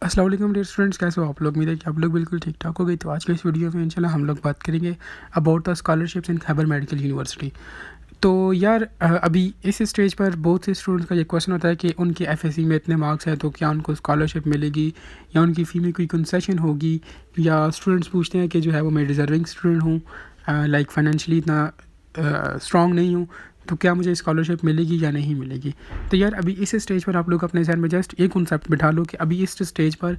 अस्सलाम वालेकुम dear students, कैसे हो आप लोग। उम्मीद है कि आप लोग बिल्कुल ठीक ठाक हो गई। तो आज के इस वीडियो में इंशाल्लाह हम लोग बात करेंगे about the scholarships in Khyber medical university. तो यार अभी इस स्टेज पर बहुत से स्टूडेंट्स का ये क्वेश्चन होता है कि उनके एफएससी में इतने मार्क्स हैं तो क्या उनको स्कॉलरशिप मिलेगी या उनकी फ़ी में कोई कंसेशन होगी, या स्टूडेंट्स पूछते हैं कि जो है वो मैं डिज़र्विंग स्टूडेंट हूँ, लाइक फाइनेंशियली इतना स्ट्रॉन्ग नहीं हूँ, तो क्या मुझे स्कॉलरशिप मिलेगी या नहीं मिलेगी। तो यार अभी इस स्टेज पर आप लोग अपने जहन में जस्ट एक कॉन्सेप्ट बिठा लो कि अभी इस स्टेज पर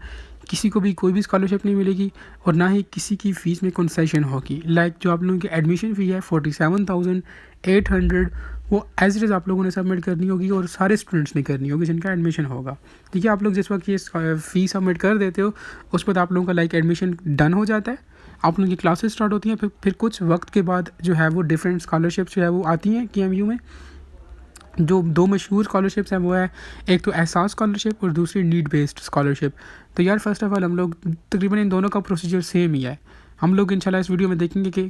किसी को भी कोई भी स्कॉलरशिप नहीं मिलेगी और ना ही किसी की फ़ीस में कंसेशन होगी। लाइक जो आप लोगों की एडमिशन फ़ी है 47,800, वो एज इट इज़ आप लोगों ने सबमिट करनी होगी और सारे स्टूडेंट्स ने करनी होगी जिनका एडमिशन होगा। ठीक है, आप लोग जिस वक्त ये फ़ी सबमिट कर देते हो उस पर आप लोगों का लाइक एडमिशन डन हो जाता है, आप लोगों की क्लासेस स्टार्ट होती हैं। फिर कुछ वक्त के बाद जो है वो डिफरेंट स्कॉलरशिप्स जो है वो आती हैं KMU में। जो दो मशहूर स्कॉलरशिप्स हैं वो है एक तो एहसास स्कॉलरशिप और दूसरी नीड बेस्ड स्कॉलरशिप। तो यार फर्स्ट ऑफ ऑल हम लोग तकरीबन इन दोनों का प्रोसीजर सेम ही है। हम लोग इंशाल्लाह इस वीडियो में देखेंगे कि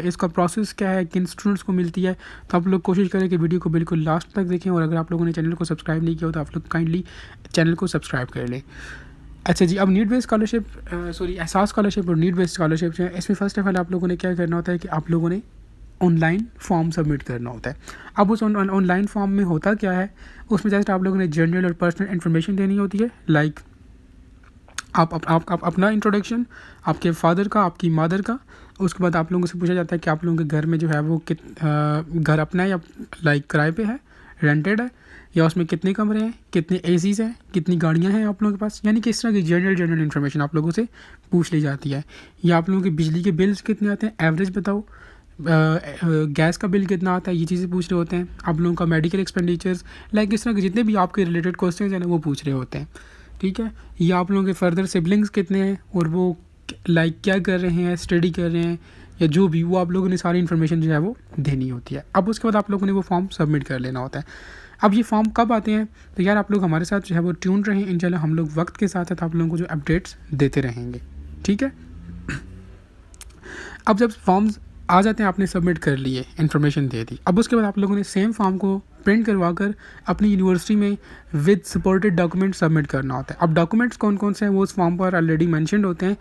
इसका प्रोसेस क्या है, किन स्टूडेंट्स को मिलती है। तो आप लोग कोशिश करें कि वीडियो को बिल्कुल लास्ट तक देखें, और अगर आप लोगों ने चैनल को सब्सक्राइब नहीं किया हो तो आप लोग काइंडली चैनल को सब्सक्राइब कर लें। अच्छा जी, अब नीड बेस्ड स्कॉलरशिप एहसास स्कॉलरशिप और नीड बेस्ड स्कॉलरशिप जो है, इसमें फ़र्स्ट ऑफ ऑल आप लोगों ने क्या करना होता है कि आप लोगों ने ऑनलाइन फॉर्म सबमिट करना होता है। अब उस ऑनलाइन फॉर्म में होता क्या है, उसमें जस्ट आप लोगों ने जनरल और पर्सनल इन्फॉर्मेशन देनी होती है। लाइक आप अपना इंट्रोडक्शन, आपके फादर का, आपकी मदर का। उसके बाद आप लोगों से पूछा जाता है कि आप लोगों के घर में जो है वो घर अपना है या लाइक किराए पे है, रेंटेड है, या उसमें कितने कमरे हैं, कितने एसीज़ हैं, कितनी गाड़ियां हैं आप लोगों के पास। यानी कि इस तरह की जनरल इन्फॉर्मेशन आप लोगों से पूछ ली जाती है। या आप लोगों के बिजली के बिल्स कितने आते हैं, एवरेज बताओ, गैस का बिल कितना आता है, ये चीज़ें पूछ रहे होते हैं। आप लोगों का मेडिकल एक्सपेंडिचर्स, लाइक इस तरह के जितने भी आपके रिलेटेड क्वेश्चन हैं ना वो पूछ रहे होते हैं। ठीक है, या आप लोगों के फर्दर सिबलिंग्स कितने हैं और वो लाइक क्या कर रहे हैं, स्टडी कर रहे हैं या जो भी, वो आप लोगों ने सारी इन्फॉर्मेशन जो है वो देनी होती है। अब उसके बाद आप लोगों ने वो फॉर्म सबमिट कर लेना होता है। अब ये फॉर्म कब आते हैं, तो यार आप लोग हमारे साथ जो है वो ट्यून रहें, इंशाल्लाह हम लोग वक्त के साथ साथ आप लोगों को जो अपडेट्स देते रहेंगे। ठीक है, अब जब फॉर्म्स आ जाते हैं, आपने सबमिट कर लिए, इन्फॉर्मेशन दे दी, अब उसके बाद आप लोगों ने सेम फॉर्म को प्रिंट करवा कर अपनी यूनिवर्सिटी में विद सपोर्टेड डॉक्यूमेंट सबमिट करना होता है। अब डॉक्यूमेंट्स कौन कौन से हैं वो उस फॉर्म पर ऑलरेडी मैंशनड होते हैं।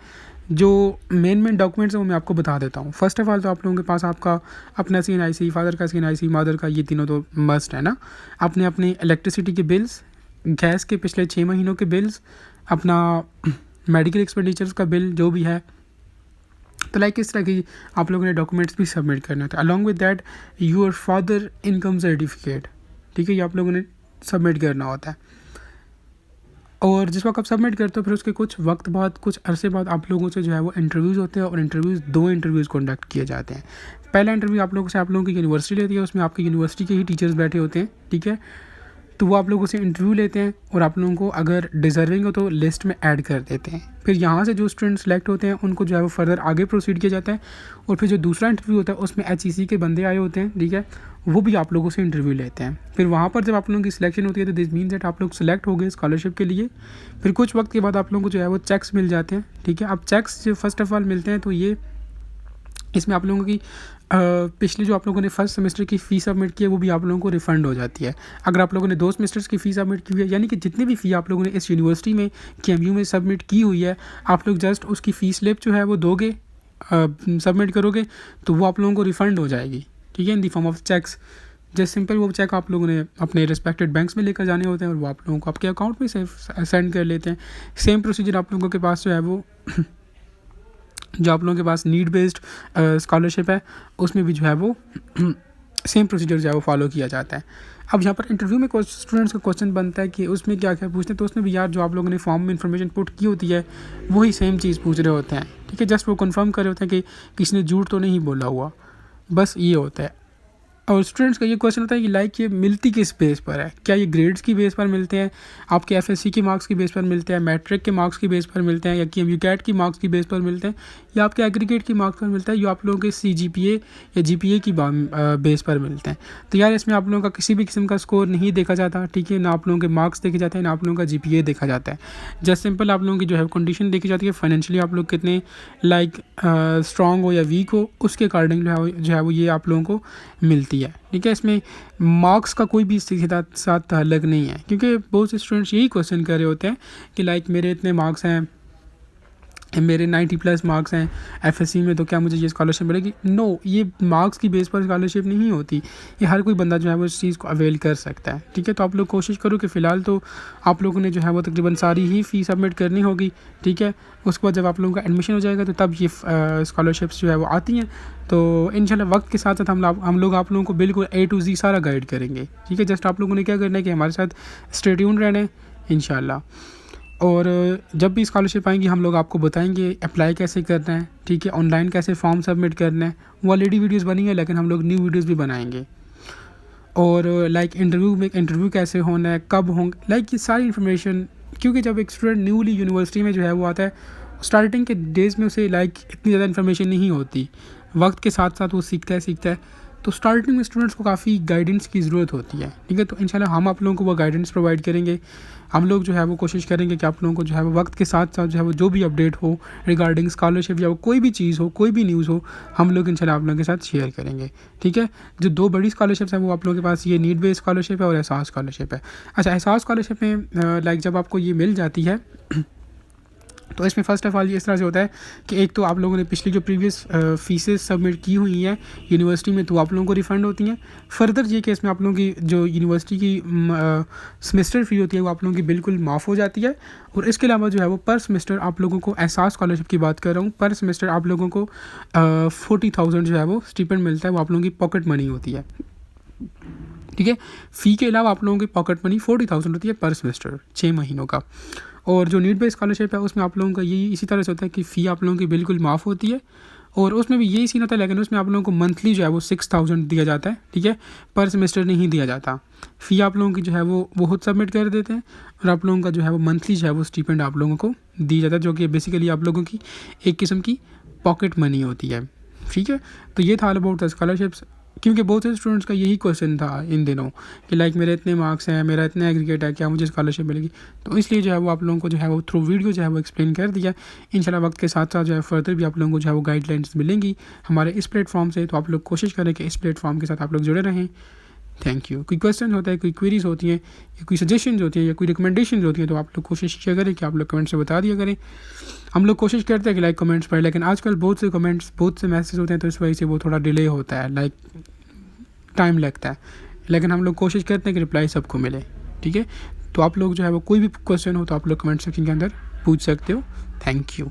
जो मेन डॉक्यूमेंट्स हैं वो मैं आपको बता देता हूँ। फर्स्ट ऑफ ऑल तो आप लोगों के पास आपका अपना CNIC, फादर का CNIC, मदर का, ये तीनों तो मस्ट है ना। आपने अपने इलेक्ट्रिसिटी के बिल्स, गैस के पिछले 6 महीनों के बिल्स, अपना मेडिकल एक्सपेंडिचर्स का बिल जो भी है, तो लाइक इस तरह की आप लोगों ने डॉक्यूमेंट्स भी सबमिट करना था। Along with that your father income certificate, ठीक है, ये आप लोगों ने सबमिट करना होता है। और जिस वक्त आप सबमिट करते हो फिर उसके कुछ वक्त बाद, कुछ अरसे बाद आप लोगों से जो है वो इंटरव्यूज़ होते हैं, और इंटरव्यूज़ 2 इंटरव्यूज़ कंडक्ट किए जाते हैं। पहला इंटरव्यू आप लोगों से आप लोगों की यूनिवर्सिटी लेती है, उसमें आपकी यूनिवर्सिटी के ही टीचर्स बैठे होते हैं। ठीक है, तो वो आप लोगों से इंटरव्यू लेते हैं और आप लोगों को अगर डिज़र्विंग हो तो लिस्ट में ऐड कर देते हैं। फिर यहाँ से जो स्टूडेंट सेलेक्ट होते हैं उनको जो है वो फर्दर आगे प्रोसीड किया जाता है। और फिर जो दूसरा इंटरव्यू होता है उसमें HEC के बंदे आए होते हैं, ठीक है, वो भी आप लोगों से इंटरव्यू लेते हैं। फिर वहाँ पर जब आप लोगों की सिलेक्शन होती है तो दिस मीन्स दैट आप लोग सेलेक्ट हो गए स्कॉलरशिप के लिए। फिर कुछ वक्त के बाद आप लोगों को जो है वो चेक्स मिल जाते हैं। ठीक है, अब चेक्स जो फर्स्ट ऑफ ऑल मिलते हैं तो ये इसमें आप लोगों की पिछले जो आप लोगों ने फर्स्ट सेमेस्टर की फ़ी सबमिट की है वो भी आप लोगों को रिफ़ंड हो जाती है। अगर आप लोगों ने 2 सेमेस्टर्स की फ़ी सबमिट की हुई है, यानी कि जितनी भी फ़ी आप लोगों ने इस यूनिवर्सिटी में KMU में सबमिट की हुई है, आप लोग जस्ट उसकी फ़ी स्लिप जो है वो दोगे, सबमिट करोगे तो वो आप लोगों को रिफ़ंड हो जाएगी। ठीक है, in the form of cheques. Just simple वो चेक आप लोगों ने अपने रिस्पेक्टेड बैंक्स में लेकर जाने होते हैं और वो आप लोगों को आपके अकाउंट में सेंड कर लेते हैं। सेम प्रोसीजर आप लोगों के पास जो है वो जो आप लोगों के पास नीड बेस्ड स्कॉलरशिप है उसमें भी जो है वो सेम प्रोसीजर जो है वो फॉलो किया जाता है। अब यहाँ पर इंटरव्यू में कुछ स्टूडेंट्स का क्वेश्चन बनता है कि उसमें क्या क्या पूछते हैं, तो उसमें भी यार जो आप लोगों ने फॉर्म में इन्फॉर्मेशन पुट की होती है वही सेम चीज़ पूछ रहे होते हैं। ठीक है, जस्ट वो कंफर्म कर रहे होते हैं कि किसी ने झूठ तो नहीं बोला हुआ, बस ये होता है। और स्टूडेंट्स का ये क्वेश्चन होता है कि लाइक ये मिलती किस बेस पर है, क्या ये ग्रेड्स की बेस पर मिलते हैं, आपके FSC की मार्क्स की बेस पर मिलते हैं, मैट्रिक के मार्क्स की बेस पर मिलते हैं, या KMU कैट की मार्क्स की बेस पर मिलते हैं, या आपके एग्रीगेट की मार्क्स पर मिलता है, या आप लोगों के CGPA या GPA की बेस पर मिलते हैं। तो यार इसमें आप लोगों का किसी भी किस्म का स्कोर नहीं देखा जाता। ठीक है, ना आप लोगों के मार्क्स देखे जाते हैं, ना आप लोगों का GPA देखा जाता है। जस्ट सिंपल आप लोगों की जो है कंडीशन देखी जाती है, फाइनेंशियली आप लोग कितने लाइक स्ट्रॉन्ग हो या वीक हो, उसके अकॉर्डिंग जो है वो ये आप लोगों को मिलती होती है, ठीक है। इसमें मार्क्स का कोई भी इसके साथ ताल्लुक नहीं है, क्योंकि बहुत से स्टूडेंट्स यही क्वेश्चन कर रहे होते हैं कि लाइक मेरे इतने मार्क्स हैं, मेरे 90+ मार्क्स हैं एफएससी में, तो क्या मुझे ये स्कॉलरशिप मिलेगी? नो, ये मार्क्स की बेस पर स्कॉलरशिप नहीं होती। ये हर कोई बंदा जो है वो इस चीज़ को अवेल कर सकता है, ठीक है। तो आप लोग कोशिश करो कि फ़िलहाल तो आप लोगों ने जो है वो तकरीबन सारी ही फ़ी सबमिट करनी होगी, ठीक है। उसके बाद जब आप लोगों का एडमिशन हो जाएगा तो तब ये स्कॉलरशिप्स जो है वो आती हैं। तो इंशाल्लाह वक्त के साथ साथ हम लोग आप लोगों को बिल्कुल A to Z सारा गाइड करेंगे, ठीक है। जस्ट आप लोगों ने क्या करना है कि हमारे साथ स्टे ट्यून रहना है इंशाल्लाह। और जब भी स्कॉलरशिप आएंगी हम लोग आपको बताएंगे अप्लाई कैसे करना है, ठीक है। ऑनलाइन कैसे फॉर्म सबमिट करना है, वो ऑलरेडी वीडियोस बनी है, लेकिन हम लोग न्यू वीडियोस भी बनाएंगे। और लाइक इंटरव्यू कैसे होना है, कब होंगे, लाइक ये सारी इन्फॉर्मेशन, क्योंकि जब एक स्टूडेंट न्यूली यूनिवर्सिटी में जो है वो आता है, स्टार्टिंग के डेज़ में उसे लाइक इतनी ज़्यादा इन्फॉर्मेशन नहीं होती, वक्त के साथ साथ वो सीखता है। तो स्टार्टिंग में स्टूडेंट्स को काफ़ी गाइडेंस की ज़रूरत होती है, ठीक है। तो इंशाल्लाह हम आप लोगों को वो गाइडेंस प्रोवाइड करेंगे। हम लोग जो है वो कोशिश करेंगे कि आप लोगों को जो है वो वक्त के साथ साथ जो है वो जो भी अपडेट हो रिगार्डिंग स्कॉलरशिप या कोई भी चीज़ हो, कोई भी न्यूज़ हो, हम लोग इंशाल्लाह आप लोगों के साथ शेयर करेंगे, ठीक है। जो 2 बड़ी स्कॉलरशिप्स हैं वो आप लोगों के पास, ये नीड बेस्ड स्कॉलरशिप है और एहसास स्कॉलरशिप है। अच्छा, एहसास स्कॉलरशिप में लाइक जब आपको ये मिल जाती है तो इसमें फ़र्स्ट ऑफ़ ऑल ये इस तरह से होता है कि एक तो आप लोगों ने पिछली जो प्रीवियस फ़ीसेस सबमिट की हुई हैं यूनिवर्सिटी में, तो आप लोगों को रिफ़ंड होती हैं। फर्दर ये केस में आप लोगों की जो यूनिवर्सिटी की सेमेस्टर फ़ी होती है वो आप लोगों की बिल्कुल माफ़ हो जाती है। और इसके अलावा जो है वो पर सेमेस्टर आप लोगों को, एहसास स्कॉलरशिप की बात कर रहा हूँ, पर सेमेस्टर आप लोगों को 40,000 जो है वो स्टिपेंड मिलता है, वो आप लोगों की पॉकेट मनी होती है, ठीक है। फ़ी के अलावा आप लोगों की पॉकेट मनी 40,000 होती है पर सेमेस्टर 6 महीनों का। और जो नीड बेस्ड स्कॉलरशिप है उसमें आप लोगों का यही इसी तरह से होता है कि फ़ी आप लोगों की बिल्कुल माफ़ होती है, और उसमें भी यही सीन होता है, लेकिन उसमें आप लोगों को मंथली जो है वो 6,000 दिया जाता है, ठीक है। पर सेमेस्टर नहीं दिया जाता। फ़ी आप लोगों की जो है वो खुद सबमिट कर देते हैं, और आप लोगों का जो है वो मंथली जो है वो स्टिपेंड आप लोगों को दी जाता है, जो कि बेसिकली आप लोगों की एक किस्म की पॉकेट मनी होती है, ठीक है। तो ये था अबाउट द स्कॉलरशिप्स, क्योंकि बहुत से स्टूडेंट्स का यही क्वेश्चन था इन दिनों कि लाइक मेरे इतने मार्क्स हैं, मेरा इतना एग्रीगेट है, क्या मुझे स्कॉलरशिप मिलेगी? तो इसलिए जो है वो आप लोगों को जो है वो थ्रू वीडियो जो है वो एक्सप्लेन कर दिया। इंशाल्लाह वक्त के साथ साथ जो है फर्दर भी आप लोगों को जो है वो गाइडलाइंस मिलेंगी हमारे इस प्लेटफॉर्म से। तो आप लोग कोशिश करें कि इस प्लेटफॉर्म के साथ आप लोग जुड़े रहें। Thank you. कोई क्वेश्चन होता है, कोई क्वेरीज होती हैं, या कोई सजेशन होती हैं, या कोई रिकमेंडेशन होती हैं, तो आप लोग कोशिश किया करें कि आप लोग कमेंट से बता दिया करें। हम लोग कोशिश करते हैं कि लाइक कमेंट्स पढ़ें, लेकिन आजकल बहुत से कमेंट्स, बहुत से मैसेज होते हैं, तो इस वजह से वो थोड़ा डिले होता है, लाइक टाइम लगता है, लेकिन हम लोग कोशिश करते हैं कि रिप्लाई सबको मिले, ठीक है। तो आप लोग जो है वो कोई भी क्वेश्चन हो तो आप लोग कमेंट सेक्शन के अंदर पूछ सकते हो। Thank you.